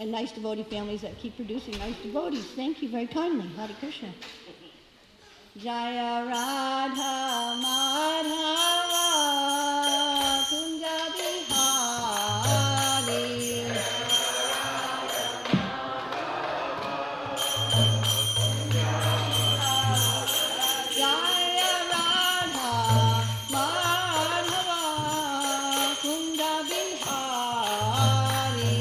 and nice devotee families that keep producing nice devotees. Thank you very kindly. Hare Krishna. Jaya Radha Madhava Kunja Bihari. Jaya Radha Madhava Kunja Bihari.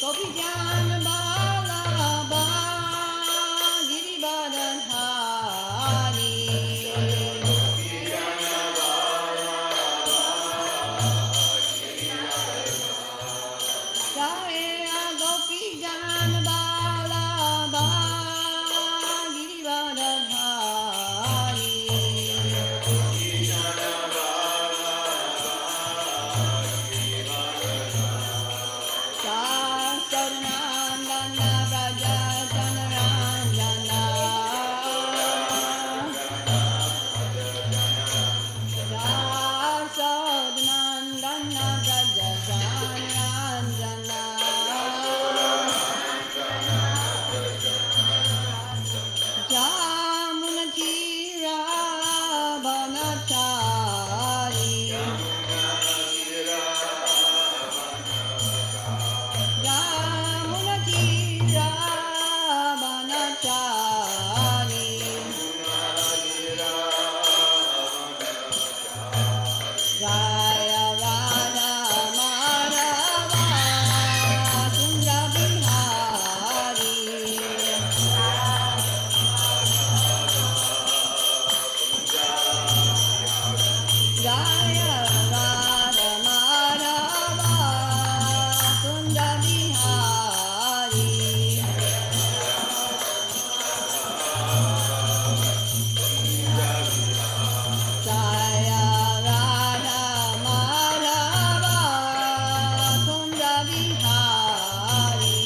Gopi Jana Balaba Giri Badadhari. Jaya Gopi Jana Balaba Giri Badadhari. Sadanandana Braja Janaranjana. Sadanandana Braja Janaranjana. Jamunatira Banachari. Jamunatira Banachari. Jaya Radha Madhava Kunja Bihari. Jaya Radha Madhava Kunja Bihari. Jaya Radha Madhava Kunja Bihari.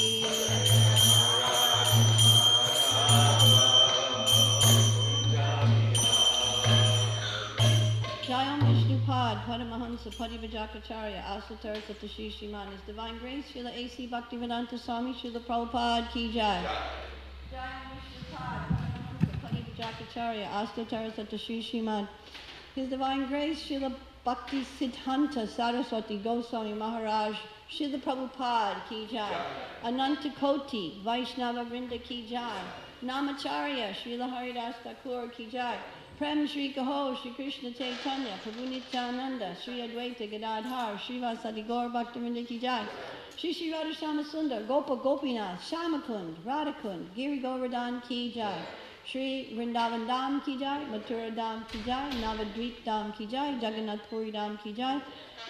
Jayam Vishnupad, Paramahansa Parivajakacharya, Asatar Satashi Srimad, His Divine Grace, Srila A.C. Bhaktivedanta Swami, Srila Prabhupada Ki Jai. Jayam Vishnupad, Paramahansa Parivajakacharya, Asatar Satashi Srimad, His Divine Grace, Srila Bhakti Siddhanta Saraswati Goswami Maharaj, Srila Prabhupada Ki Jai. Ananta Koti, Vaishnava Vrinda Ki Jai. Namacharya, Srila Haridas Thakur Ki Jai. Prem Shri Kaho, Shri Krishna Chaitanya, Prabhu Nityananda, Shri Advaita Gadadhar, Srivasadi Gaur Bhaktivinoda Ki Jai. Shri Shri Radha Shama Sundar, Gopa Gopinath, Shamakund, Radhakund, Giri Govardhan Ki Jai. Shri Vrindavan Dham Ki Jai, Mathura Dham Ki Jai, Navadvip Dham Ki Jai, Jagannath Puri Dham Ki Jai,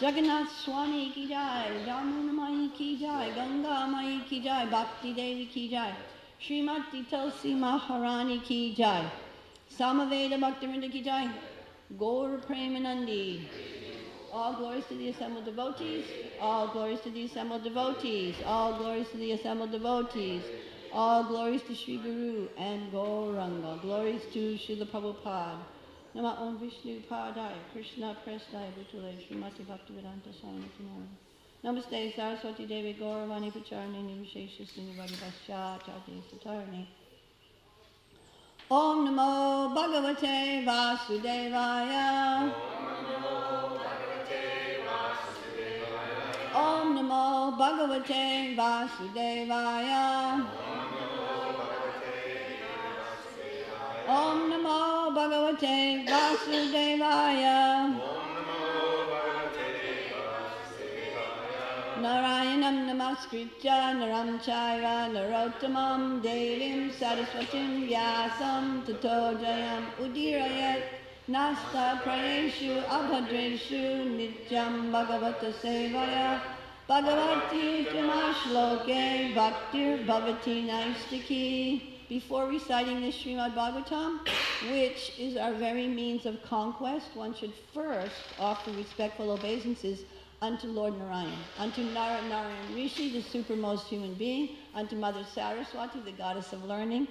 Jagannath Swami Ki Jai, Jamuna Mai Ki Jai, Ganga Mai Ki Jai, Bhakti Devi Ki Jai, Srimati Tulsi Maharani Ki Jai. Samaveda Bhaktivinoda Ki Jai, Gaur Premanandi. All glories to the assembled devotees, all glories to the assembled devotees, all glories to the assembled devotees, all glories to Sri Guru and Gauranga, glories to Srila Prabhupada. Nama Om Vishnu Padaya, Krishna Prasnaya Bhutale, Srimati Bhaktivedanta Swami Tamara. Namaste Saraswati Devi Gauravani Pacharani Vishesha Srinivadi Vasya Chati Satarani. Om Namo Bhagavate Vasudevaya. Om Namo Bhagavate Vasudevaya. Om Namo Bhagavate Vasudevaya. Narayanam Namaskritya Naram Chaiva Narottamam Devim Saraswatim Vyasam Tato Jayam Udirayat Nasta Prayeshu Abhadreshu Nityam Bhagavata Sevaya Bhagavati Tamashloke Bhaktir Bhavati Naistaki. Before reciting the Srimad Bhagavatam, which is our very means of conquest, one should first offer respectful obeisances unto Lord Narayan, unto Narayan Rishi, the supermost human being, unto Mother Saraswati, the goddess of learning,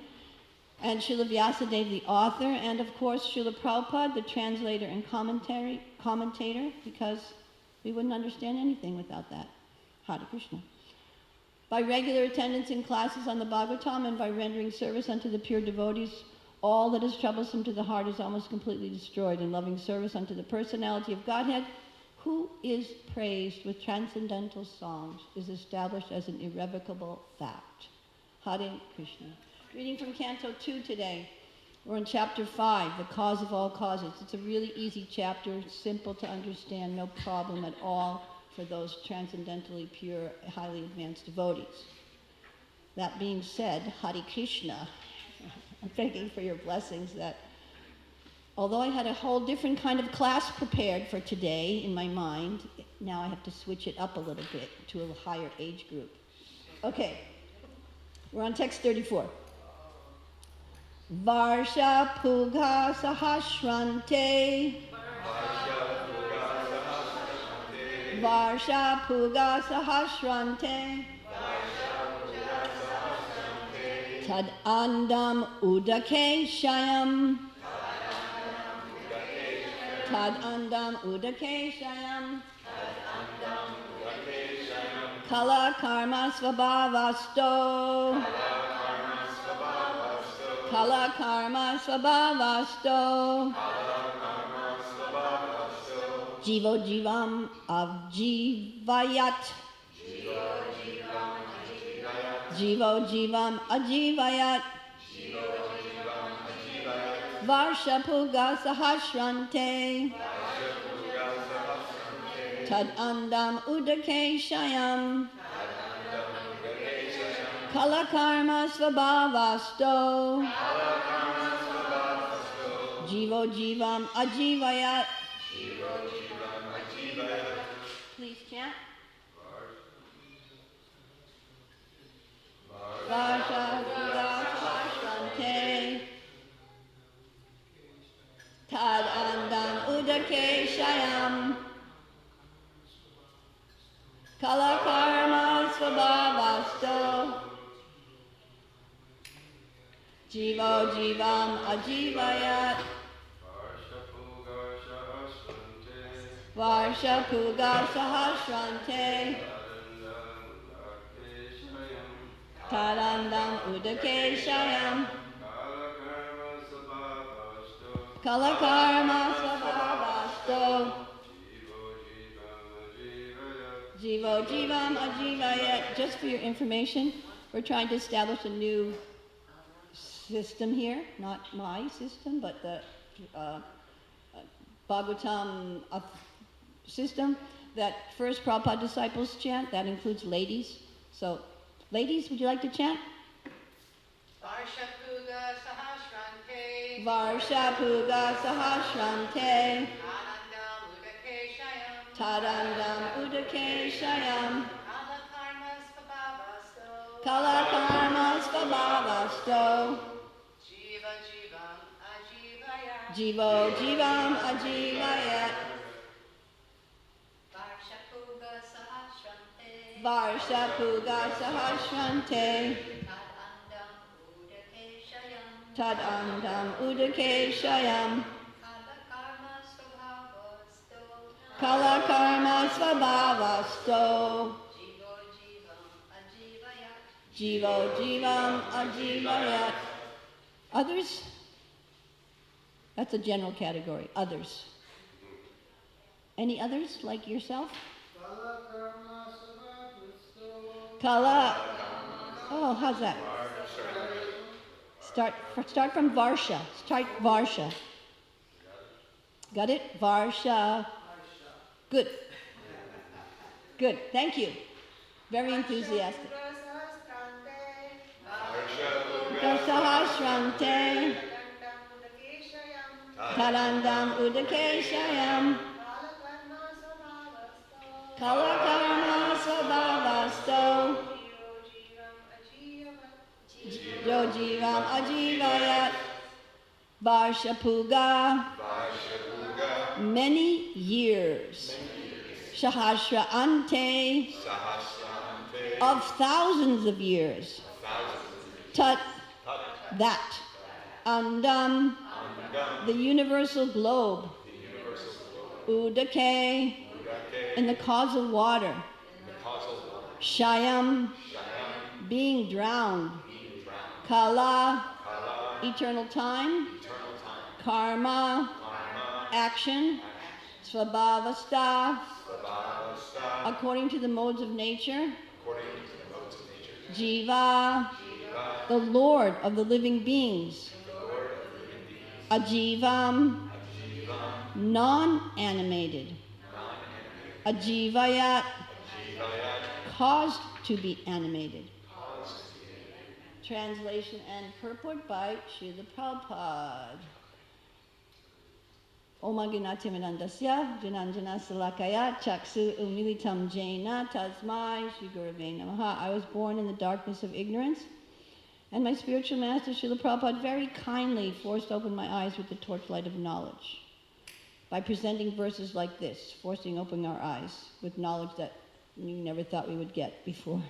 and Srila Vyasadeva, the author, and of course Srila Prabhupada, the translator and commentator, because we wouldn't understand anything without that. Hare Krishna. By regular attendance in classes on the Bhagavatam and by rendering service unto the pure devotees, all that is troublesome to the heart is almost completely destroyed. In loving service unto the personality of Godhead, who is praised with transcendental songs, is established as an irrevocable fact. Hare Krishna. Reading from Canto 2 today. We're in chapter 5, the cause of all causes. It's a really easy chapter, simple to understand, no problem at all for those transcendentally pure, highly advanced devotees. That being said, Hare Krishna. I'm begging for your blessings that although I had a whole different kind of class prepared for today in my mind, now I have to switch it up a little bit to a higher age group. Okay, we're on text 34. Varsha Pugha Sahasrante. Varsha Pugha Sahasrante. Tad Andam Udake Shayam. Tad Andam Udake Shayam. Kala Karma Svabhavasto. Kala Karma Svabhavasto. Jivo Jivam Avjivayat. Jivo Jivam Ajivayat. Varsha Puga Sahasrante. Tad Andam Udake Shayam. Kala Karma Svabhavasto. Jivo Jivam Ajivayat. Please chant. Varsha Puga Sahasrante. Tad Andam Udake Shayam. Kala Karma Svabhavasto. Jivo Jivam Ajivayat. Varsha Puga Sahasrante. Tarandam Udake Shayam. Kala Karma Svabhavasto. Jivo Jivam Ajivayat. Just for your information, we're trying to establish a new system here, not my system, but the Bhagavatam system that first Prabhupada disciples chant. That includes ladies. So, ladies, would you like to chant? Varsha Puga Sahasrante. Varsha Puga Sahasrante. Anandam Udake Shayam. Tadandam Udake Shayam. Kala Karma Svabhavasto. Kala Karma Svabhavasto. Jiva Jivam Ajivayat. Jivo Jivam Ajivayat. Varsha Puga Sahasrante. Varsha Puga Sahasrante. Tad Andam Udake Shayam. Kala Karma Svabhavasto. Jivo Jivam Ajivayat. Others? That's a general category. Others. Any others like yourself? Kala. Oh, how's that? Start from Varsha. Start Varsha. Got it? Varsha. Good. Good. Thank you. Very enthusiastic. Sahasrante. Tarandam Udake Shayam. Kala Karma Svabhavasto. Jivo Jivam Ajivayat. Varsha Puga. Many years. Sahasra Ante. Of thousands of years. Tat. That. Andam, the universal globe. Udake, in the causal water. Shayam, being drowned. Kala, eternal time. Karma, action. Svabhavasta, according to the modes of nature. Jiva, the Lord of the living beings. Ajivam, non-animated. Ajivayat, caused to be animated. Translation and purport by Srila Prabhupada. Om Aginatimidandasya Jananjana Salakaya Chaksu Umilitam Jaina Tasmai Shri Gurave Namaha. I was born in the darkness of ignorance, and my spiritual master Srila Prabhupada very kindly forced open my eyes with the torchlight of knowledge by presenting verses like this, forcing open our eyes with knowledge that you never thought we would get before.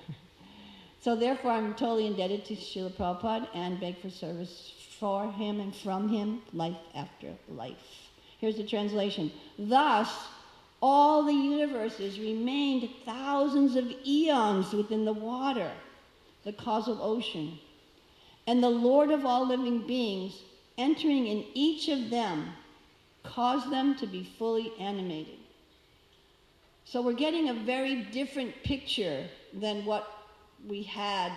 So therefore I'm totally indebted to Srila Prabhupada and beg for service for him and from him, life after life. Here's the translation. Thus, all the universes remained thousands of eons within the water, the causal ocean. And the Lord of all living beings, entering in each of them, caused them to be fully animated. So we're getting a very different picture than what we had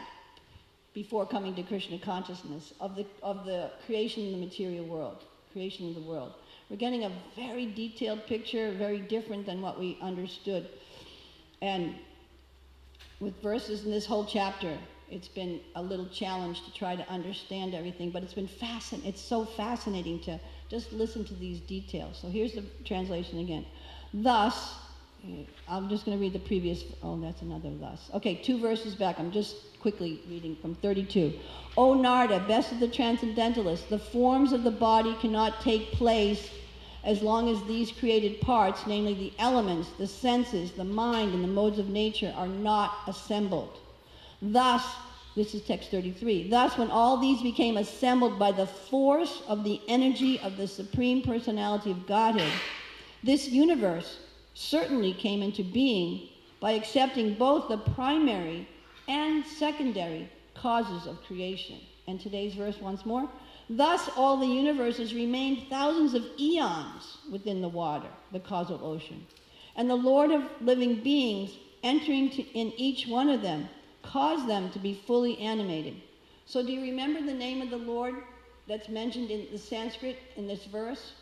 before coming to Krishna consciousness of the creation of the material world, creation of the world. We're getting a very detailed picture, very different than what we understood. And with verses in this whole chapter, it's been a little challenge to try to understand everything, but it's been fascinating. It's so fascinating to just listen to these details. So here's the translation again. Thus, I'm just going to read the previous, that's another thus. Okay, 2 verses back. I'm just quickly reading from 32. O Narada, best of the transcendentalists, the forms of the body cannot take place as long as these created parts, namely the elements, the senses, the mind, and the modes of nature, are not assembled. Thus, this is text 33, thus when all these became assembled by the force of the energy of the Supreme Personality of Godhead, this universe certainly came into being by accepting both the primary and secondary causes of creation. And today's verse once more. Thus all the universes remained thousands of eons within the water, the causal ocean. And the Lord of living beings, entering in each one of them, caused them to be fully animated. So do you remember the name of the Lord that's mentioned in the Sanskrit in this verse?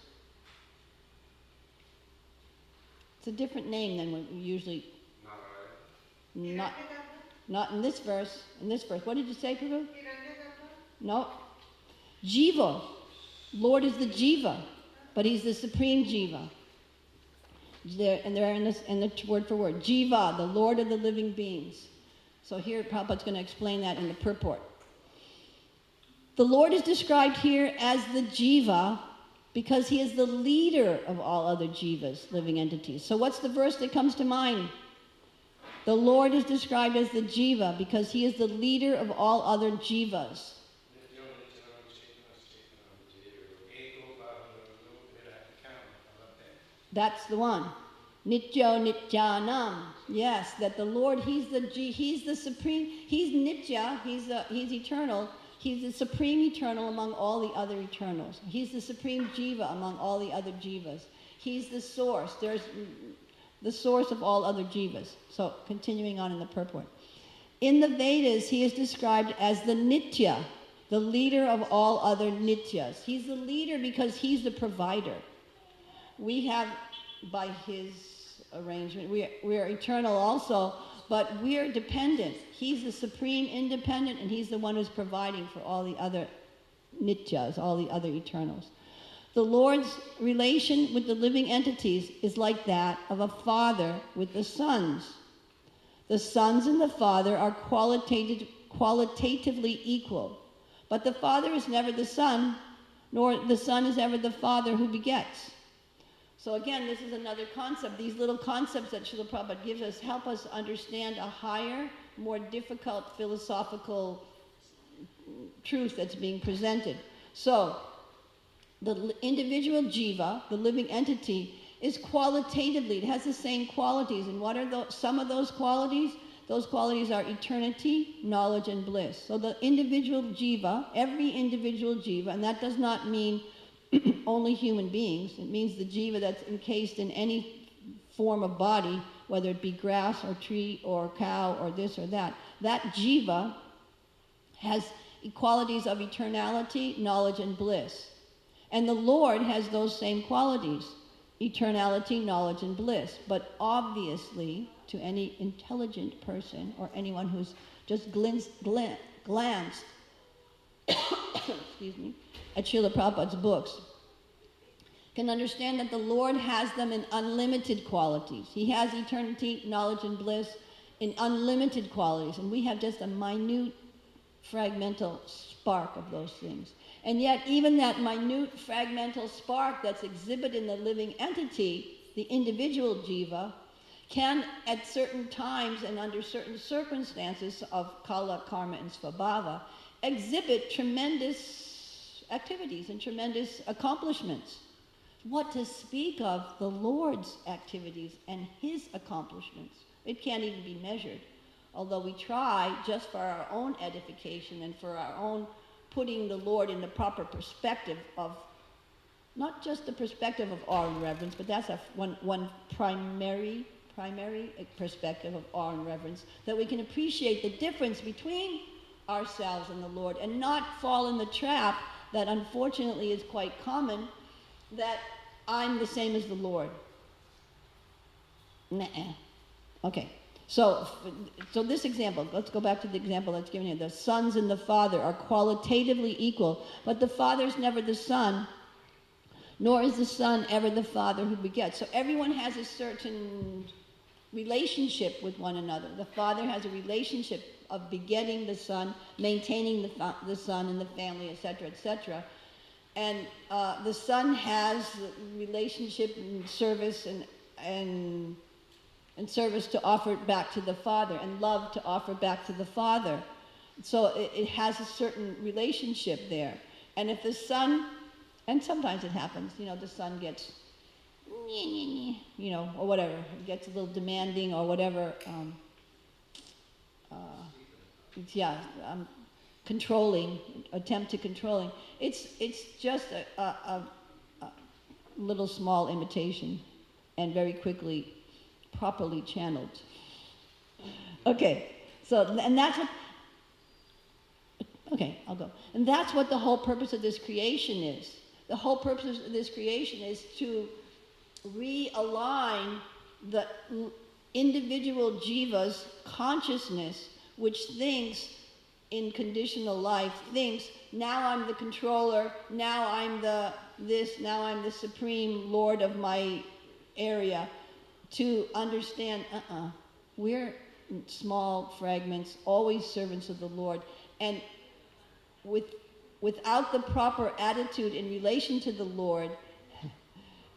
It's a different name than what we usually... Not in this verse. In this verse. What did you say, Prabhu? No. Jiva. Lord is the Jiva, but he's the supreme Jiva. They're in the word for word. Jiva, the Lord of the living beings. So here Prabhupada's going to explain that in the purport. The Lord is described here as the Jiva because he is the leader of all other Jivas, living entities. So what's the verse that comes to mind? The Lord is described as the Jiva because he is the leader of all other Jivas. That's the one. Nityo Nityanam. Yes, that the Lord, he's the supreme, he's Nitya, he's eternal, he's the supreme eternal among all the other eternals. He's the supreme Jiva among all the other Jivas. He's the source. There's the source of all other Jivas. So continuing on in the purport. In the Vedas, he is described as the Nitya, the leader of all other Nityas. He's the leader because he's the provider. We have, by his arrangement, we are eternal also, but we are dependent. He's the supreme independent, and he's the one who's providing for all the other Nityas, all the other eternals. The Lord's relation with the living entities is like that of a father with the sons. The sons and the father are qualitatively equal, but the father is never the son, nor the son is ever the father who begets. So again, this is another concept. These little concepts that Srila Prabhupada gives us help us understand a higher, more difficult philosophical truth that's being presented. So, the individual jiva, the living entity, is qualitatively, it has the same qualities. And what are some of those qualities? Those qualities are eternity, knowledge, and bliss. So the individual jiva, every individual jiva, and that does not mean only human beings. It means the jiva that's encased in any form of body, whether it be grass or tree or cow or this or that. That jiva has qualities of eternality, knowledge, and bliss. And the Lord has those same qualities, eternality, knowledge, and bliss. But obviously, to any intelligent person or anyone who's just glanced excuse me, at Srila Prabhupada's books, can understand that the Lord has them in unlimited qualities. He has eternity, knowledge, and bliss in unlimited qualities, and we have just a minute fragmental spark of those things. And yet, even that minute fragmental spark that's exhibited in the living entity, the individual jiva, can at certain times and under certain circumstances of kala, karma, and svabhava, exhibit tremendous activities and tremendous accomplishments. What to speak of the Lord's activities and his accomplishments? It can't even be measured. Although we try, just for our own edification and for our own putting the Lord in the proper perspective of, not just the perspective of awe and reverence, but that's one primary perspective of awe and reverence, that we can appreciate the difference between ourselves and the Lord and not fall in the trap that unfortunately is quite common, that I'm the same as the Lord. Nuh-uh. Okay. So this example, let's go back to the example that's given here. The sons and the father are qualitatively equal, but the father's never the son, nor is the son ever the father who begets. So everyone has a certain relationship with one another. The father has a relationship of begetting the son, maintaining the son and the family, etc., etc. And the son has relationship and service and service to offer back to the father, and love to offer back to the father. So it has a certain relationship there. And if the son, and sometimes it happens, the son gets, or whatever, gets a little demanding or whatever, controlling, attempt to controlling. It's just a little small imitation, and very quickly properly channeled. Okay, and that's what, okay, I'll go. And that's what the whole purpose of this creation is. The whole purpose of this creation is to realign the individual jiva's consciousness, which thinks in conditional life, thinks, now I'm the controller, now I'm the this, now I'm the supreme lord of my area, to understand, we're small fragments, always servants of the Lord. And without the proper attitude in relation to the Lord,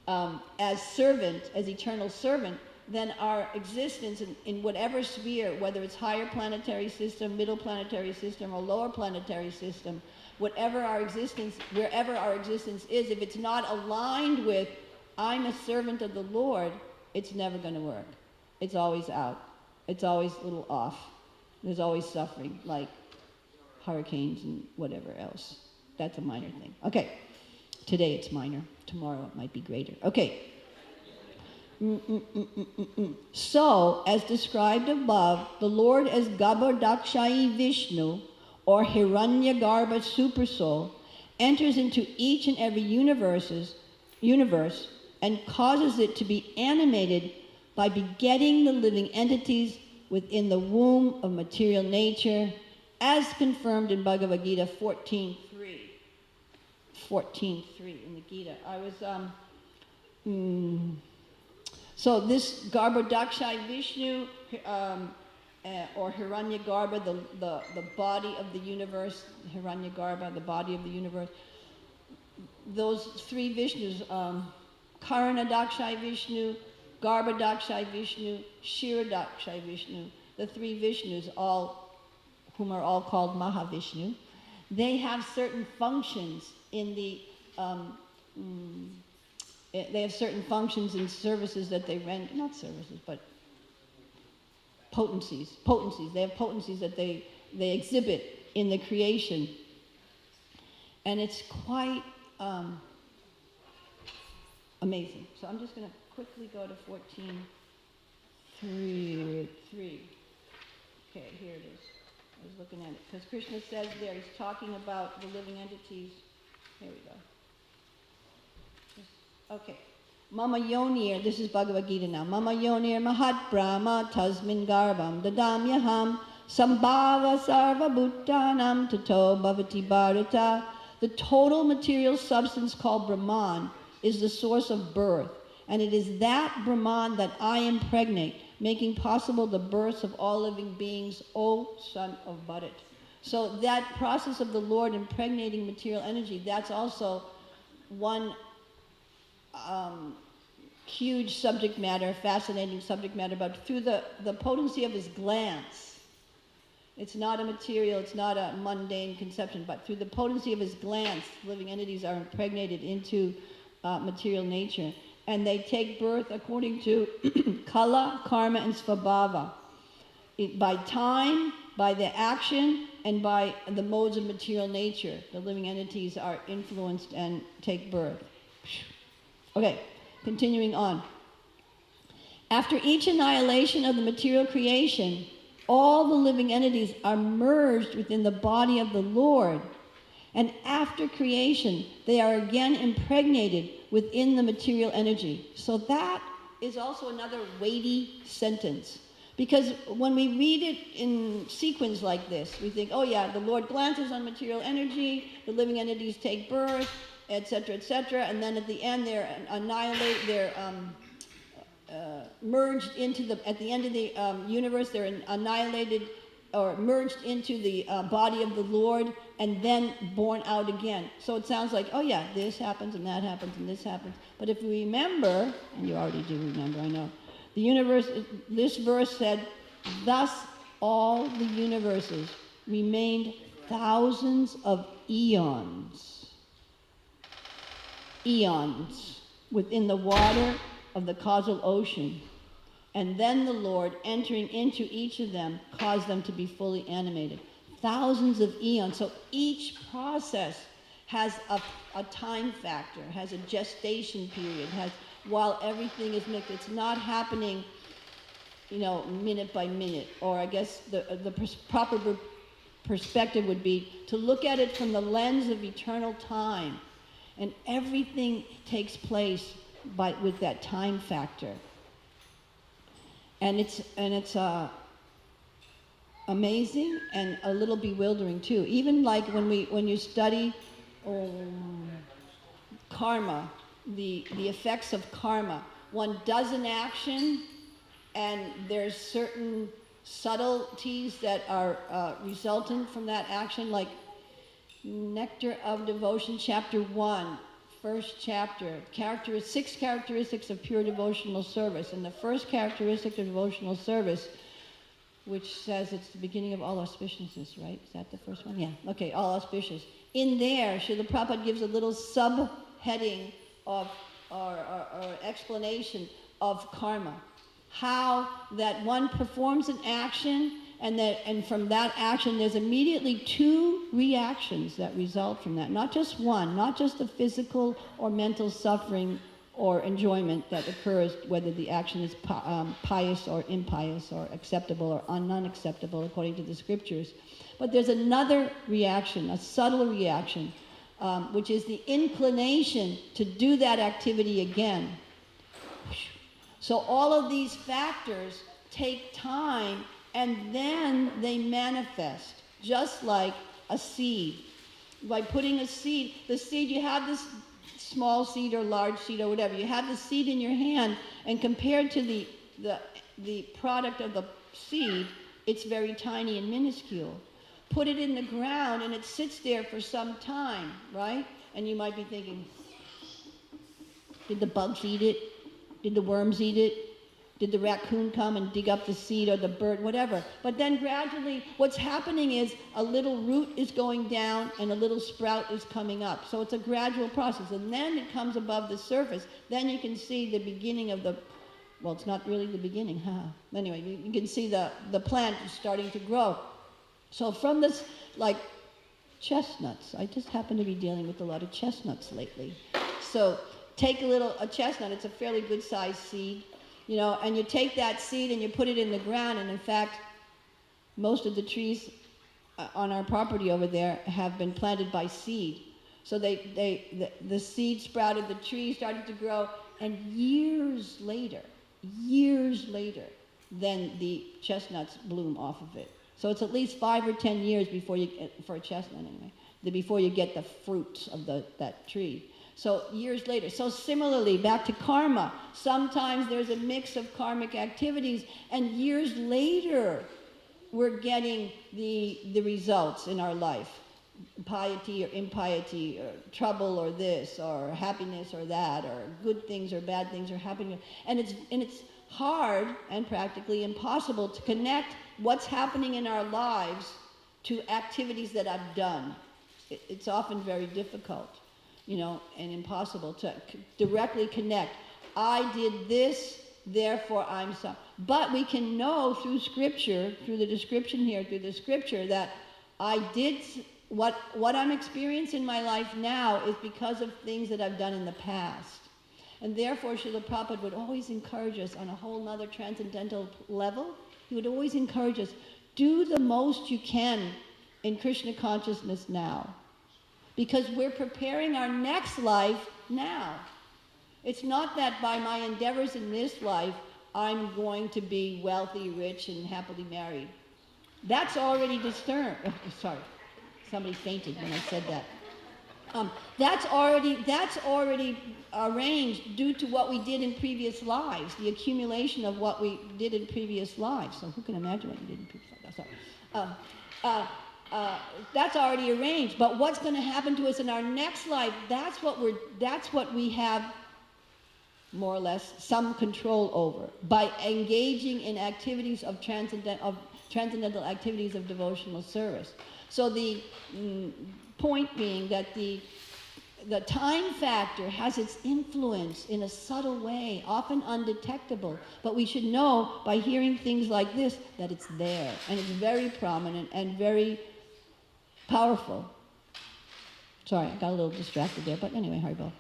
as servant, as eternal servant, then our existence in whatever sphere, whether it's higher planetary system, middle planetary system, or lower planetary system, whatever our existence, wherever our existence is, if it's not aligned with, I'm a servant of the Lord, it's never going to work. It's always out. It's always a little off. There's always suffering, like hurricanes and whatever else. That's a minor thing. Okay. Today it's minor. Tomorrow it might be greater. Okay. So, as described above, the Lord as Garbhodakshayi Vishnu, or Hiranyagarbha Supersoul, enters into each and every universe and causes it to be animated by begetting the living entities within the womb of material nature, as confirmed in Bhagavad Gita 14.3. 14.3 in the Gita. So this Garbhodakshayi Vishnu, or Hiranyagarbha, the body of the universe, Hiranyagarbha, the body of the universe, those three Vishnus, Karanadakshayi Vishnu, Garbhodakshayi Vishnu, Kshirodakshayi Vishnu, the three Vishnus, whom are all called Mahavishnu, they have certain functions in the, they have certain functions in services that they render, not services, but potencies. They have potencies that they exhibit in the creation. And it's quite amazing. So I'm just going to quickly go to 14.3. Okay, here it is. I was looking at it. Because Krishna says there, he's talking about the living entities. Here we go. Okay. Mama Yonir, this is Bhagavad Gita now. Mama Yonir Mahat Brahma Tasmin Garbham Dadamyaham Sambhava Sarva Bhuttanam Tato Bhavati Bharata. The total material substance called Brahman is the source of birth. And it is that Brahman that I impregnate, making possible the births of all living beings, O son of Bharat. So that process of the Lord impregnating material energy, that's also one huge subject matter, fascinating subject matter, but through the potency of his glance. It's not a material, it's not a mundane conception, but through the potency of his glance, living entities are impregnated into material nature. And they take birth according to kala, karma, and svabhava. By time, by the action, and by the modes of material nature, the living entities are influenced and take birth. Okay, continuing on. After each annihilation of the material creation, all the living entities are merged within the body of the Lord. And after creation, they are again impregnated within the material energy. So that is also another weighty sentence. Because when we read it in sequence like this, we think, oh yeah, the Lord glances on material energy, the living entities take birth, etc., and then at the end they're annihilated, they're merged into the, at the end of the universe, they're annihilated or merged into the body of the Lord, and then born out again. So it sounds like, oh yeah, this happens and that happens and this happens. But if we remember, and you already do remember, I know, the universe, this verse said, thus all the universes remained thousands of eons within the water of the causal ocean. And then the Lord, entering into each of them, caused them to be fully animated. Thousands of eons. So each process has a time factor, has a gestation period, has, while everything is mixed. It's not happening, minute by minute. Or I guess the proper perspective would be to look at it from the lens of eternal time. And everything takes place with that time factor. And it's amazing and a little bewildering too. Even like when you study karma, the effects of karma. One does an action, and there's certain subtleties that are resultant from that action, like Nectar of Devotion, Chapter 1. First chapter, 6 characteristics of pure devotional service. And the first characteristic of devotional service, which says it's the beginning of all auspiciousness, right? Is that the first one? Yeah. Okay, all auspicious. In there, Srila Prabhupada gives a little subheading of, or explanation of karma. How that one performs an action, and from that action there's immediately 2 reactions that result from that. Not just one, not just the physical or mental suffering or enjoyment that occurs, whether the action is pious or impious or acceptable or unacceptable according to the scriptures. But there's another reaction, a subtle reaction, which is the inclination to do that activity again. So all of these factors take time, and then they manifest, just like a seed. By putting a seed, the seed, you have this small seed or large seed or whatever, you have the seed in your hand, and compared to the product of the seed, it's very tiny and minuscule. Put it in the ground and it sits there for some time, right? And you might be thinking, did the bugs eat it? Did the worms eat it? Did the raccoon come and dig up the seed, or the bird, whatever? But then gradually, what's happening is a little root is going down and a little sprout is coming up. So it's a gradual process. And then it comes above the surface. Then you can see the beginning of the, well, it's not really the beginning, huh? Anyway, you can see the plant is starting to grow. So from this, like chestnuts, I just happen to be dealing with a lot of chestnuts lately. So take a chestnut, it's a fairly good sized seed. You know, and you take that seed and you put it in the ground, and in fact, most of the trees on our property over there have been planted by seed. So the seed sprouted, the tree started to grow, and years later, then the chestnuts bloom off of it. So it's at least 5 or 10 years before for a chestnut anyway, before you get the fruits of that tree. So years later. So similarly, back to karma. Sometimes there's a mix of karmic activities, and years later, we're getting the results in our life. Piety or impiety, or trouble or this, or happiness or that, or good things or bad things are happening. And it's hard and practically impossible to connect what's happening in our lives to activities that I've done. It's often very difficult. You know, and impossible to directly connect. I did this, therefore I'm sorry. But we can know through Scripture, through the description here, through the Scripture, that I did what I'm experiencing in my life now is because of things that I've done in the past. And therefore, Srila Prabhupada would always encourage us on a whole nother transcendental level. He would always encourage us, do the most you can in Krishna consciousness now. Because we're preparing our next life now. It's not that by my endeavors in this life, I'm going to be wealthy, rich, and happily married. That's already discerned. Oh, sorry, somebody fainted when I said that. That's already arranged due to what we did in previous lives, the accumulation of what we did in previous lives. So who can imagine what you did in previous lives? Sorry. That's already arranged, but what's going to happen to us in our next life, that's what we have more or less some control over by engaging in activities of transcendental activities of devotional service. So the point being that the time factor has its influence in a subtle way, often undetectable, but we should know by hearing things like this that it's there, and it's very prominent and very powerful. Sorry, I got a little distracted there, but anyway, Haribol.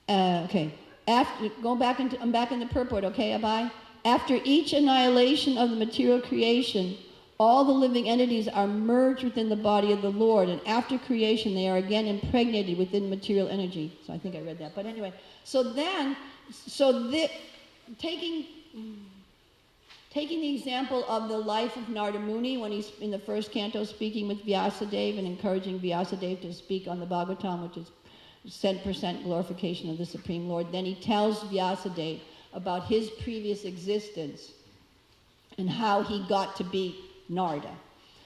Okay. I'm back in the purport, okay, Abai? After each annihilation of the material creation, all the living entities are merged within the body of the Lord, and after creation, they are again impregnated within material energy. So I think I read that, but anyway. Taking the example of the life of Narada Muni when he's in the first canto speaking with Vyasadeva and encouraging Vyasadeva to speak on the Bhagavatam, which is 10% glorification of the Supreme Lord. Then he tells Vyasadeva about his previous existence and how he got to be Narada.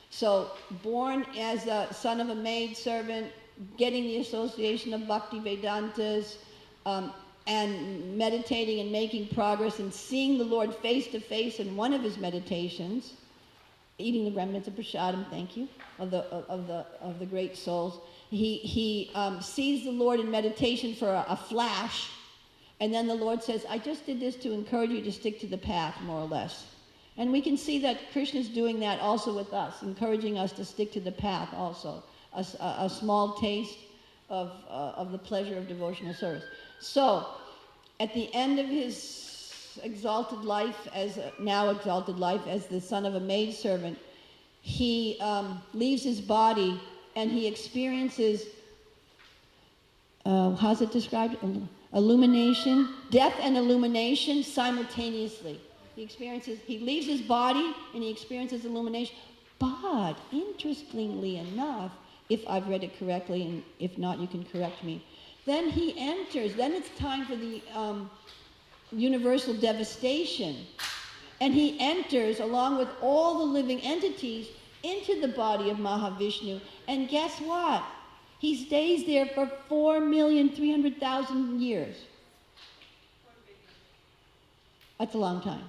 So born as a son of a maidservant, getting the association of Bhakti Vedantas, and meditating and making progress and seeing the Lord face to face in one of his meditations, eating the remnants of prasadam, thank you, of the great souls. He sees the Lord in meditation for a flash, and then the Lord says, I just did this to encourage you to stick to the path, more or less. And we can see that Krishna's doing that also with us, encouraging us to stick to the path also, a small taste of the pleasure of devotional service. So, at the end of his exalted life, as the son of a maidservant, he leaves his body and he experiences, how's it described? Illumination, death and illumination simultaneously. He leaves his body and he experiences illumination. But, interestingly enough, if I've read it correctly, and if not, you can correct me, then he enters, then it's time for the universal devastation. And he enters, along with all the living entities, into the body of Mahavishnu. And guess what? He stays there for 4,300,000 years. That's a long time.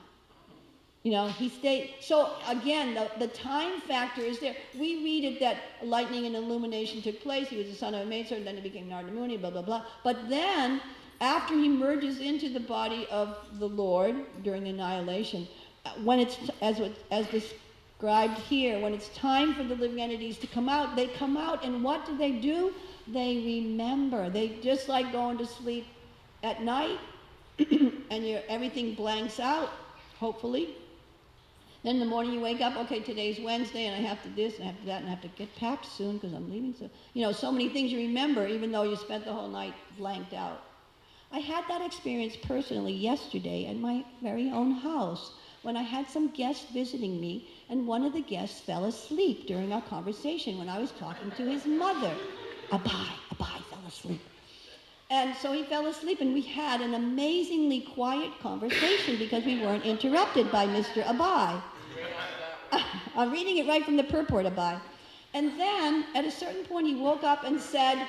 You know, he stayed. So again, the time factor is there. We read it that lightning and illumination took place. He was the son of a maidservant, then he became Narada Muni, blah, blah, blah. But then, after he merges into the body of the Lord during the annihilation, when it's, as described here, when it's time for the living entities to come out, they come out, and what do? They remember. They just like going to sleep at night, and everything blanks out, hopefully. Then in the morning you wake up, okay, today's Wednesday, and I have to this, and I have to that, and I have to get packed soon because I'm leaving. So, you know, so many things you remember, even though you spent the whole night blanked out. I had that experience personally yesterday at my very own house when I had some guests visiting me, and one of the guests fell asleep during our conversation when I was talking to his mother. Abai fell asleep. And so he fell asleep, and we had an amazingly quiet conversation because we weren't interrupted by Mr. Abai. I'm reading it right from the purport, Abai. And then, at a certain point, he woke up and said,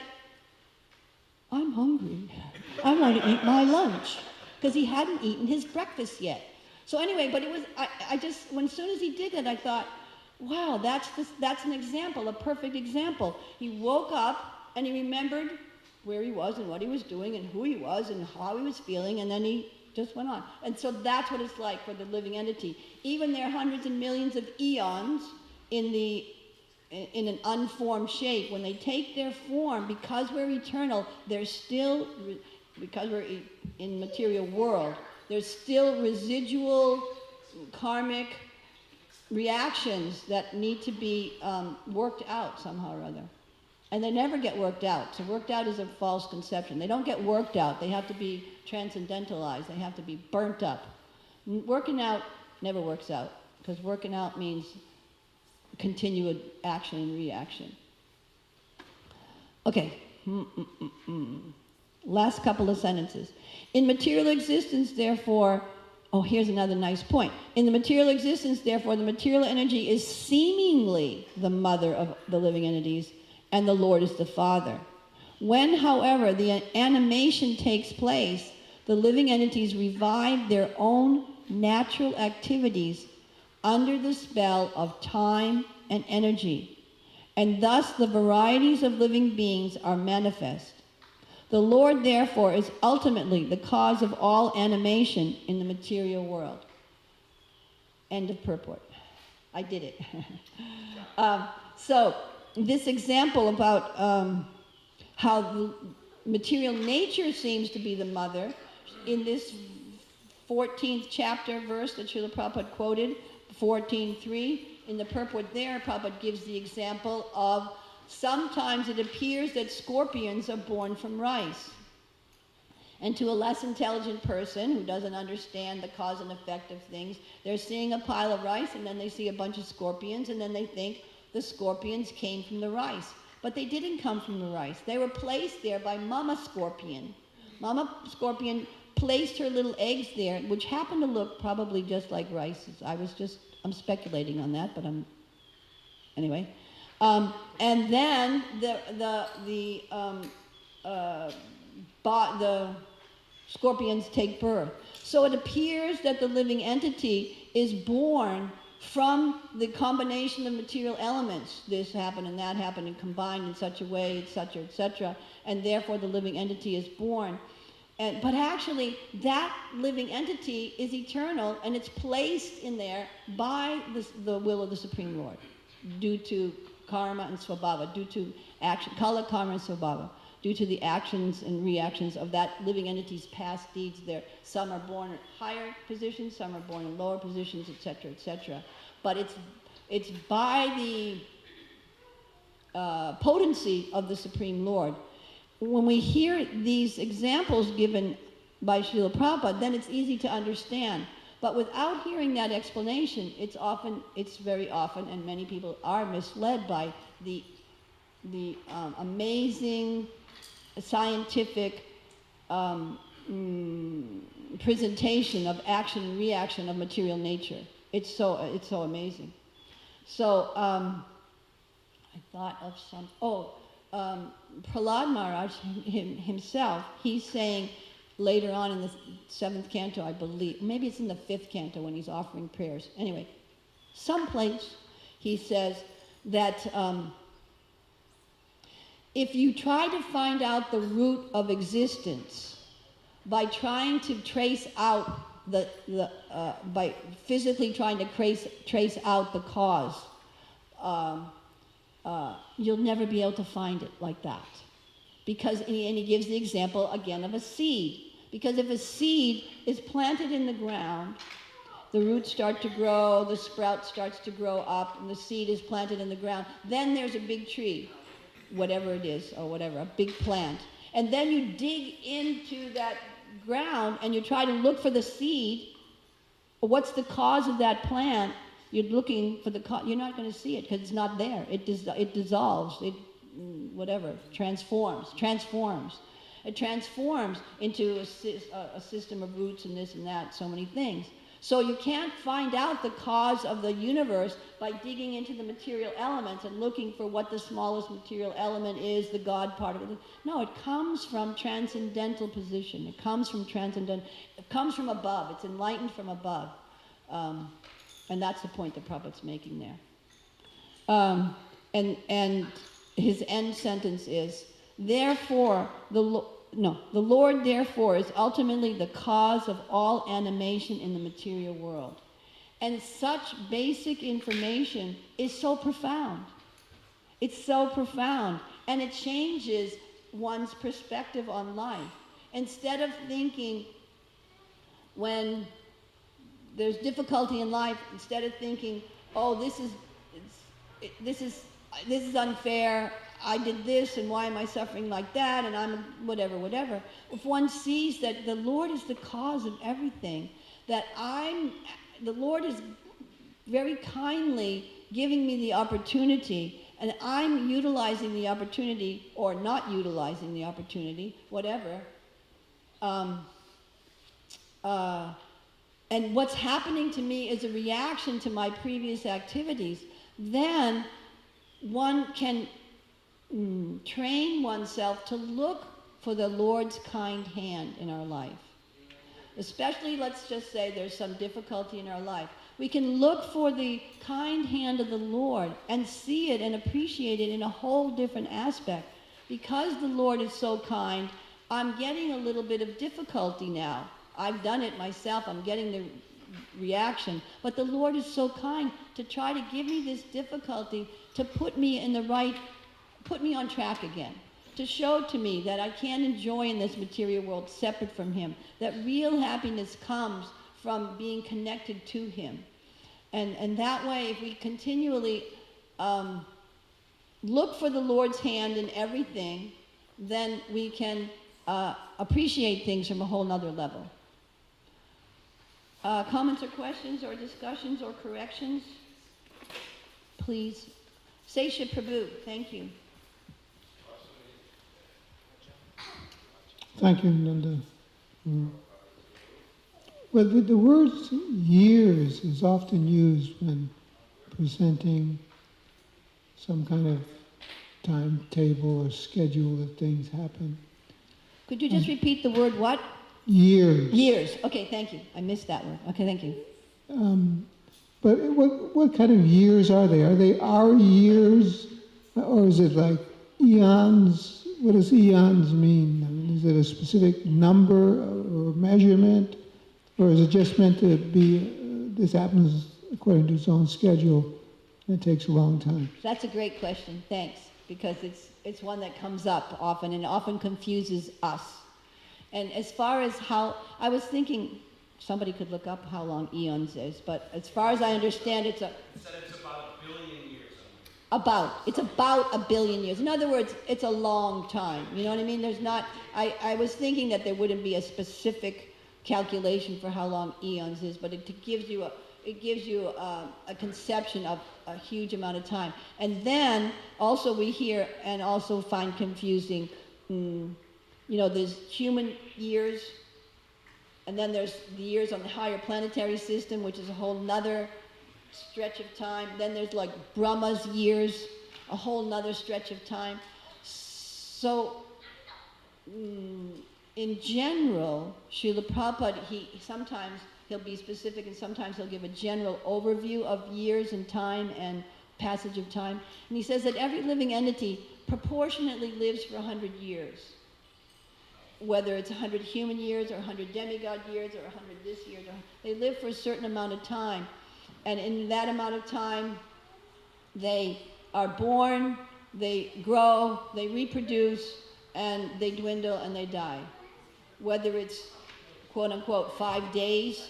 I'm hungry. I want to eat my lunch. Because he hadn't eaten his breakfast yet. So anyway, but it was, I just, as soon as he did that, I thought, wow, that's an example, a perfect example. He woke up, and he remembered where he was and what he was doing and who he was and how he was feeling, and then he just went on. And so that's what it's like for the living entity. Even their hundreds and millions of eons in an unformed shape, when they take their form, because we're eternal, there's still, because we're in material world, there's still residual karmic reactions that need to be worked out somehow or other. And they never get worked out. So worked out is a false conception. They don't get worked out. They have to be transcendentalized. They have to be burnt up. Working out never works out, because working out means continued action and reaction. Okay. Last couple of sentences. In material existence, therefore, here's another nice point. In the material existence, therefore, the material energy is seemingly the mother of the living entities, and the Lord is the Father. When, however, the animation takes place, the living entities revive their own natural activities under the spell of time and energy, and thus the varieties of living beings are manifest. The Lord, therefore, is ultimately the cause of all animation in the material world. End of purport. I did it. So, this example about how the material nature seems to be the mother, in this 14th chapter verse that Srila Prabhupada quoted, 14.3, in the purport there, Prabhupada gives the example of sometimes it appears that scorpions are born from rice. And to a less intelligent person who doesn't understand the cause and effect of things, they're seeing a pile of rice and then they see a bunch of scorpions and then they think the scorpions came from the rice. But they didn't come from the rice. They were placed there by Mama Scorpion. Mama Scorpion placed her little eggs there, which happened to look probably just like rice. I'm speculating on that, but anyway. And then the scorpions take birth. So it appears that the living entity is born from the combination of material elements. This happened and that happened and combined in such a way, etc., etc., and therefore the living entity is born. But actually, that living entity is eternal, and it's placed in there by the will of the Supreme Lord, due to karma and svabhava, due to action, kala, karma, and svabhava, due to the actions and reactions of that living entity's past deeds. There, some are born at higher positions, some are born in lower positions, etc., etc. But it's by the potency of the Supreme Lord. When we hear these examples given by Srila Prabhupada, then it's easy to understand. But without hearing that explanation, it's very often, and many people are misled by the amazing scientific presentation of action and reaction of material nature. It's so amazing. So I thought of some. Prahlad Maharaj himself, he's saying, later on in the 7th canto, I believe. Maybe it's in the 5th canto when he's offering prayers. Anyway, someplace he says that if you try to find out the root of existence by trying to trace out by physically trying to trace out the cause, you'll never be able to find it like that. Because, and he gives the example again of a seed. Because if a seed is planted in the ground, the roots start to grow, the sprout starts to grow up, and the seed is planted in the ground, then there's a big tree, whatever it is, or whatever, a big plant. And then you dig into that ground and you try to look for the seed, or what's the cause of that plant. You're looking for the cause, you're not going to see it because it's not there. It dissolves, it whatever, transforms. It transforms into a system of roots and this and that, so many things. So you can't find out the cause of the universe by digging into the material elements and looking for what the smallest material element is, the God part of it. No, it comes from transcendental position. It comes from it comes from above. It's enlightened from above. And that's the point that Prabhupada's making there. And his end sentence is, therefore, the Lord therefore is ultimately the cause of all animation in the material world. And such basic information is so profound. It's so profound. And it changes one's perspective on life. Instead of thinking, when there's difficulty in life, instead of thinking, oh, this is unfair, I did this, and why am I suffering like that, and I'm whatever. If one sees that the Lord is the cause of everything, that the Lord is very kindly giving me the opportunity, and I'm utilizing the opportunity, or not utilizing the opportunity, whatever, and what's happening to me is a reaction to my previous activities, then one can train oneself to look for the Lord's kind hand in our life. Especially, let's just say there's some difficulty in our life. We can look for the kind hand of the Lord and see it and appreciate it in a whole different aspect. Because the Lord is so kind, I'm getting a little bit of difficulty now. I've done it myself, I'm getting the reaction. But the Lord is so kind to try to give me this difficulty to put me on track again. To show to me that I can't enjoy in this material world separate from Him. That real happiness comes from being connected to Him. And that way, if we continually look for the Lord's hand in everything, then we can appreciate things from a whole nother level. Comments or questions or discussions or corrections? Please. Sesha Prabhu, thank you. Thank you, Nanda. Well, the word years is often used when presenting some kind of timetable or schedule that things happen. Could you just repeat the word what? Years. Years. Okay, thank you. I missed that word. Okay, thank you. But what kind of years are they? Are they our years? Or is it like eons? What does eons mean? I mean, is it a specific number or measurement? Or is it just meant to be, this happens according to its own schedule, and it takes a long time? That's a great question, thanks. Because it's one that comes up often and often confuses us. And as far as how, I was thinking, somebody could look up how long eons is, but as far as I understand, it's about 1 billion years. It's about 1 billion years. In other words, it's a long time. You know what I mean? There's not, I was thinking that there wouldn't be a specific calculation for how long eons is, but it gives you a conception of a huge amount of time. And then also we hear and also find confusing, there's human years, and then there's the years on the higher planetary system, which is a whole nother stretch of time. Then there's like Brahma's years, a whole nother stretch of time. So in general, Srila Prabhupada, sometimes he'll be specific and sometimes he'll give a general overview of years and time and passage of time. And he says that every living entity proportionately lives for 100 years. Whether it's 100 human years or 100 demigod years or 100 this year, they live for a certain amount of time. And in that amount of time, they are born, they grow, they reproduce, and they dwindle and they die. Whether it's, quote unquote, 5 days,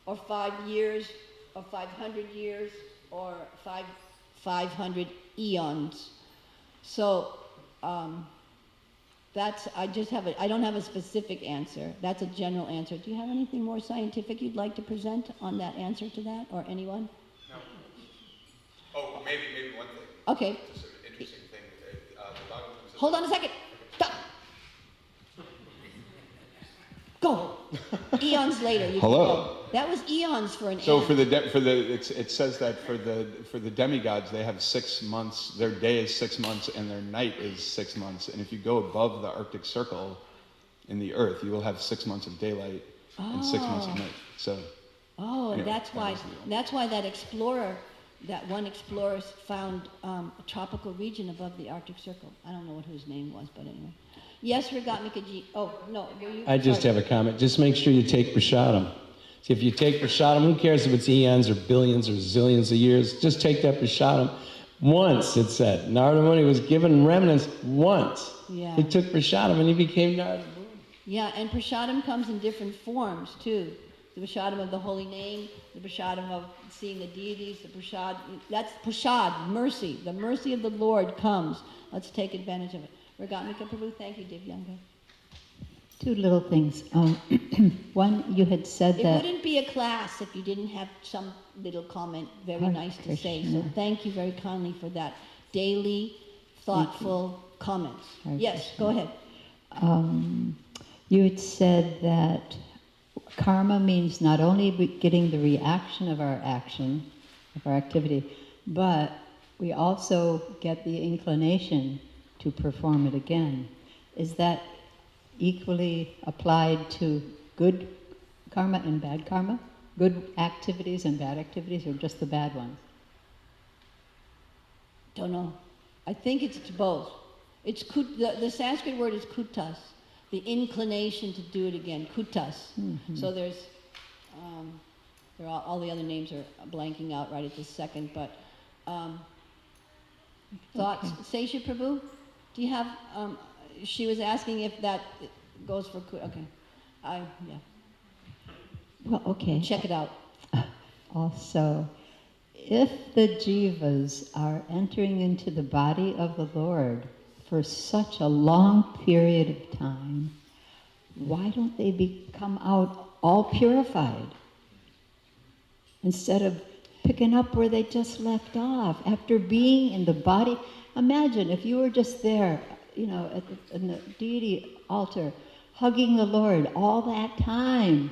or 5 years, or 500 years, or 500 eons. So I don't have a specific answer. That's a general answer. Do you have anything more scientific you'd like to present on that answer to that, or anyone? No. Oh, maybe one thing. Okay. Just an interesting thing. The Bhagavatam says. Hold on a second. Stop. Go. Eons later. You Hello. Can go. That was eons for an. So ant. it says that for the demigods they have 6 months. Their day is 6 months and their night is 6 months. And if you go above the Arctic Circle in the Earth, you will have 6 months of daylight and 6 months of night. So. Oh, anyway, that's why that one explorer found a tropical region above the Arctic Circle. I don't know what his name was, but anyway. Yes, Ragatmikaji. Oh, no. Were you, I just have a comment. Just make sure you take prasadam. See, if you take prasadam, who cares if it's eons or billions or zillions of years? Just take that prasadam. Once, it said. Narada Muni was given remnants once. Yeah. He took prasadam and he became Narada Muni. Yeah, and prasadam comes in different forms, too. The prasadam of the holy name, the prasadam of seeing the deities, that's prasad, mercy. The mercy of the Lord comes. Let's take advantage of it. Ragatmika Prabhu, thank you, Divyanka. Two little things. One, you had said It that... wouldn't be a class if you didn't have some little comment very Hare nice to say. Krishna. So thank you very kindly for that daily, thoughtful comments. Hare Yes, Krishna. go ahead. You had said that karma means not only getting the reaction of our action, of our activity, but we also get the inclination to perform it again. Is that equally applied to good karma and bad karma? Good activities and bad activities, or just the bad ones? Don't know. I think it's both. It's the Sanskrit word is kutas, the inclination to do it again, kutas. Mm-hmm. So there's, all the other names are blanking out right at this second, but thoughts? Okay. Sesha Prabhu, do you have, she was asking if that goes for, okay. Yeah. Well, okay. Check it out. Also, if the jivas are entering into the body of the Lord for such a long period of time, why don't they come out all purified? Instead of picking up where they just left off, after being in the body. Imagine if you were just there, in the deity altar, hugging the Lord all that time,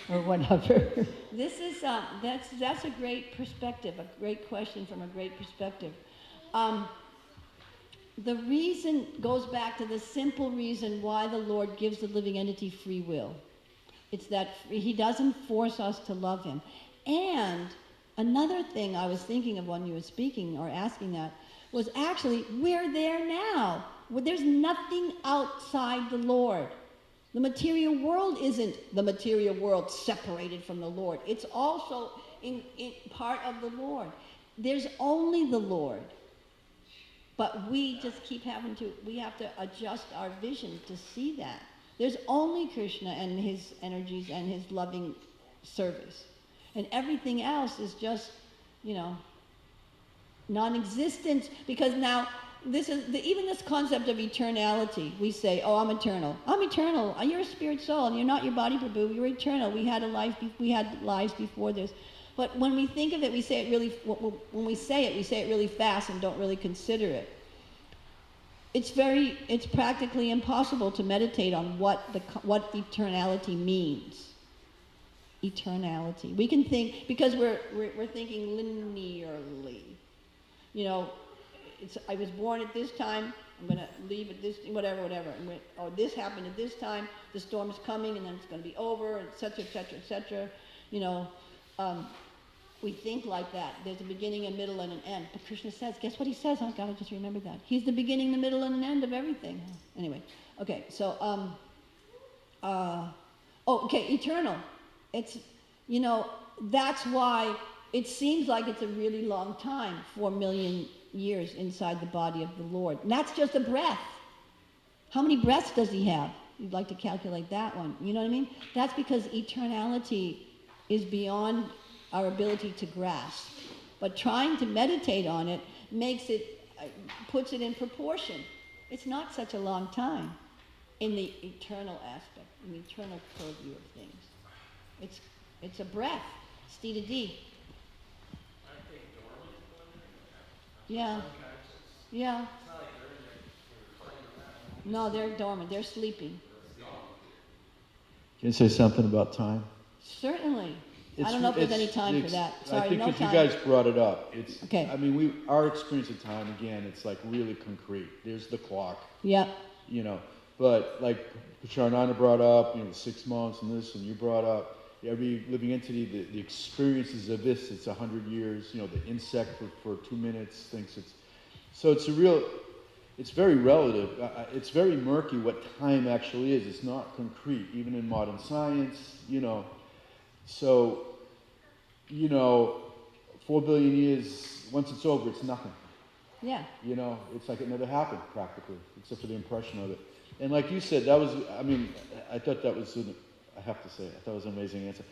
or whatever. This is that's a great perspective, a great question from a great perspective. The reason goes back to the simple reason why the Lord gives the living entity free will. It's that He doesn't force us to love Him. And another thing I was thinking of when you were speaking or asking that was actually we're there now. There's nothing outside the Lord. The material world isn't the material world separated from the Lord. It's also in part of the Lord. There's only the Lord. But we just we have to adjust our vision to see that. There's only Krishna and His energies and His loving service. And everything else is just, non-existent, because now even this concept of eternality. We say, "Oh, I'm eternal. I'm eternal. You're a spirit soul, and you're not your body, Prabhu. You're eternal. We had lives before this." But when we think of it, we say it really. When we say it really fast and don't really consider it. It's practically impossible to meditate on what eternality means. Eternality. We can think because we're thinking linearly. I was born at this time, I'm going to leave at this, whatever, or this happened at this time, the storm is coming, and then it's going to be over, et cetera, et cetera, et cetera. You know, we think like that. There's a beginning, a middle, and an end. But Krishna says, guess what he says? Oh, God, I just remembered that. He's the beginning, the middle, and an end of everything. Anyway, okay, so, okay, eternal. It's, you know, that's why it seems like it's a really long time, 4 million years inside the body of the Lord. And that's just a breath. How many breaths does he have? You'd like to calculate that one. You know what I mean? That's because eternality is beyond our ability to grasp. But trying to meditate on it makes it, puts it in proportion. It's not such a long time in the eternal aspect, in the eternal purview of things. It's a breath. It's D to D. Yeah. Yeah. No, they're dormant. They're sleeping. Can you say something about time? Certainly. I don't know if there's any time for that. Sorry, I think no because time. you guys brought it up. It's, okay. I mean, our experience of time, again, it's like really concrete. There's the clock. Yeah. You know, but like Nanda brought up, you know, the 6 months and this, and you brought up every living entity, the experiences of this, it's 100 years. You know, the insect for 2 minutes thinks it's, so it's a real, it's very relative. It's very murky what time actually is. It's not concrete, even in modern science, you know. So, you know, 4 billion years, once it's over, it's nothing. Yeah. You know, it's like it never happened practically, except for the impression of it. And like you said, that was, I mean, I thought that was, I have to say, I thought it was an amazing answer.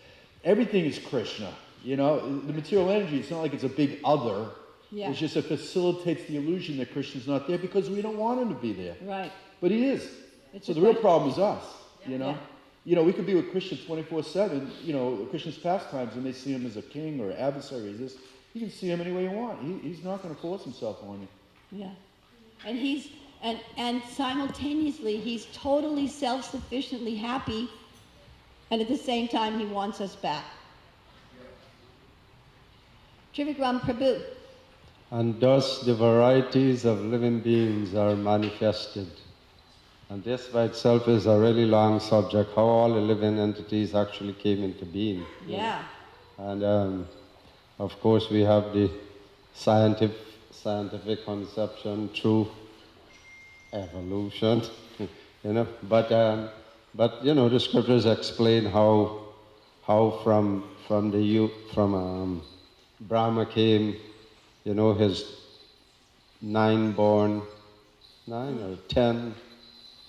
Everything is Krishna, you know. The material energy, it's not like it's a big other. Yeah. It's just it facilitates the illusion that Krishna's not there because we don't want him to be there. Right. But he is. It's so the real problem is us, you know. Yeah. You know, we could be with Krishna 24/7, you know, Krishna's pastimes, and they see him as a king or adversary. Is this? You can see him any way you want. He's not going to force himself on you. Yeah. And he's, and simultaneously, he's totally self-sufficiently happy, and at the same time, he wants us back. Trivikram Prabhu. And thus the varieties of living beings are manifested. And this by itself is a really long subject, how all the living entities actually came into being. Yeah. And of course we have the scientific conception through evolution, you know. But you know, the scriptures explain how from Brahma came, you know, his 9 or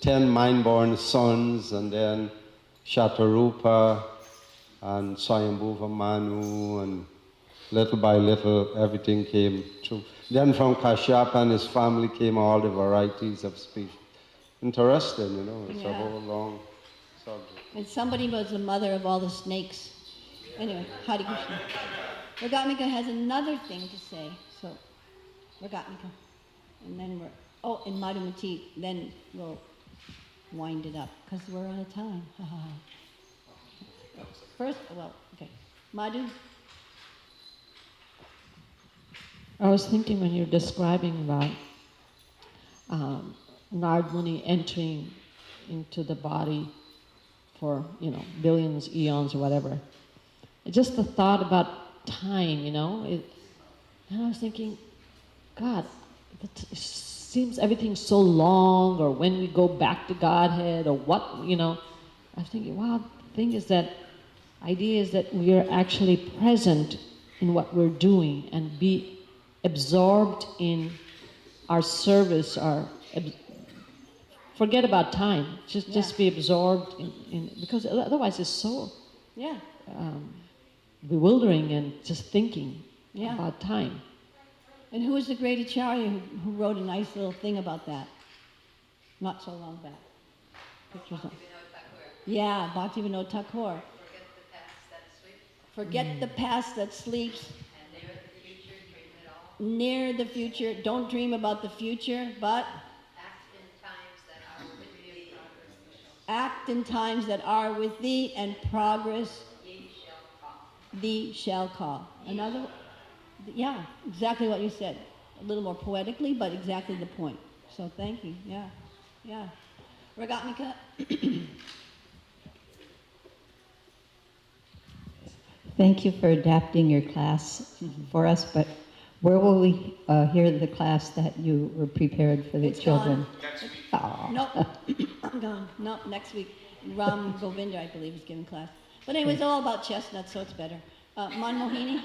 10 mind-born sons, and then Shatarupa and Swayambhuva Manu, and little by little everything came true. Then from Kashyapa and his family came all the varieties of species. Interesting, you know, it's a whole long subject. And somebody was the mother of all the snakes. Anyway, Hare Krishna. Ragatmika has another thing to say, so Ragatmika. And then and Madhumati, then we'll wind it up, because we're out of time. First, well, okay. Madhu? I was thinking when you're describing about Narad Muni entering into the body for, you know, billions, eons, or whatever. Just the thought about time, you know, and I was thinking, God, it seems everything's so long, or when we go back to Godhead, or what, you know. I was thinking, wow, the thing is that, idea is that we are actually present in what we're doing and be absorbed in our service, forget about time, just be absorbed in, because otherwise it's so bewildering and just thinking about time. And who was the great Acharya who wrote a nice little thing about that? Not so long back. Pictures of. Yeah, Bhaktivinoda Thakur. Forget the past that sleeps. And near the future, dream it all. Near the future, don't dream about the future, but Act in times that are with thee, act in times that are with thee, and progress ye shall come. thee shall call. Another, yeah, exactly what you said. A little more poetically, but exactly the point. So thank you. Yeah. Yeah. Ragatmika. Thank you for adapting your class for us, but where will we hear the class that you were prepared for the It's children? gone. Nope. I'm gone. Nope, next week. Ram Govinda, I believe, is giving class. But anyway, it's all about chestnuts, so it's better. Manmohini?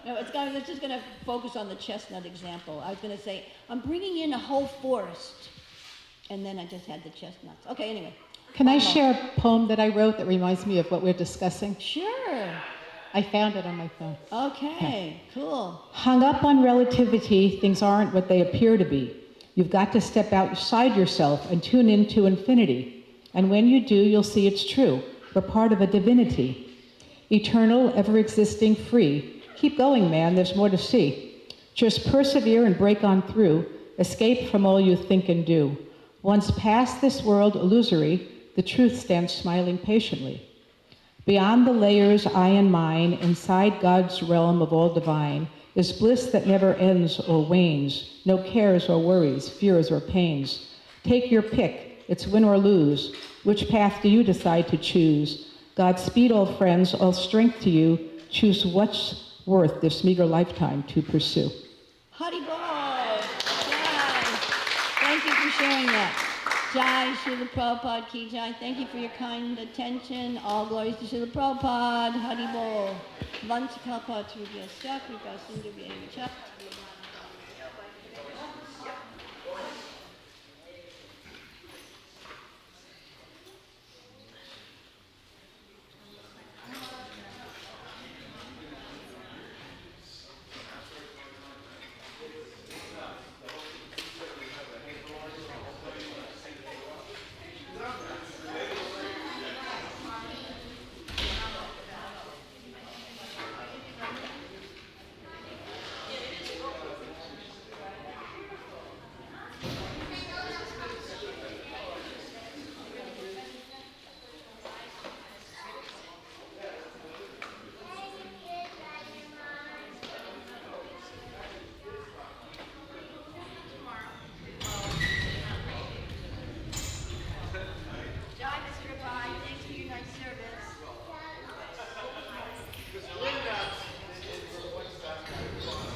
No, it's just going to focus on the chestnut example. I was going to say, I'm bringing in a whole forest. And then I just had the chestnuts. Okay, anyway. Can I share a poem that I wrote that reminds me of what we're discussing? Sure. I found it on my phone. Okay, cool. Hung up on relativity, things aren't what they appear to be. You've got to step outside yourself and tune into infinity. And when you do, you'll see it's true. We're part of a divinity. Eternal, ever-existing, free. Keep going, man, there's more to see. Just persevere and break on through. Escape from all you think and do. Once past this world illusory, the truth stands smiling patiently. Beyond the layers, I and mine, inside God's realm of all divine, is bliss that never ends or wanes, no cares or worries, fears or pains. Take your pick, it's win or lose. Which path do you decide to choose? Godspeed, all friends, all strength to you. Choose what's worth this meager lifetime to pursue. Hari Bol. Jai. Thank you for sharing that. Jai, Srila Prabhupada Ki Jai. Thank you for your kind attention. All glories to Srila Prabhupada. Hari Bol. Vanchakalpa Trubhyasya Kripa Sindhubhya Cha.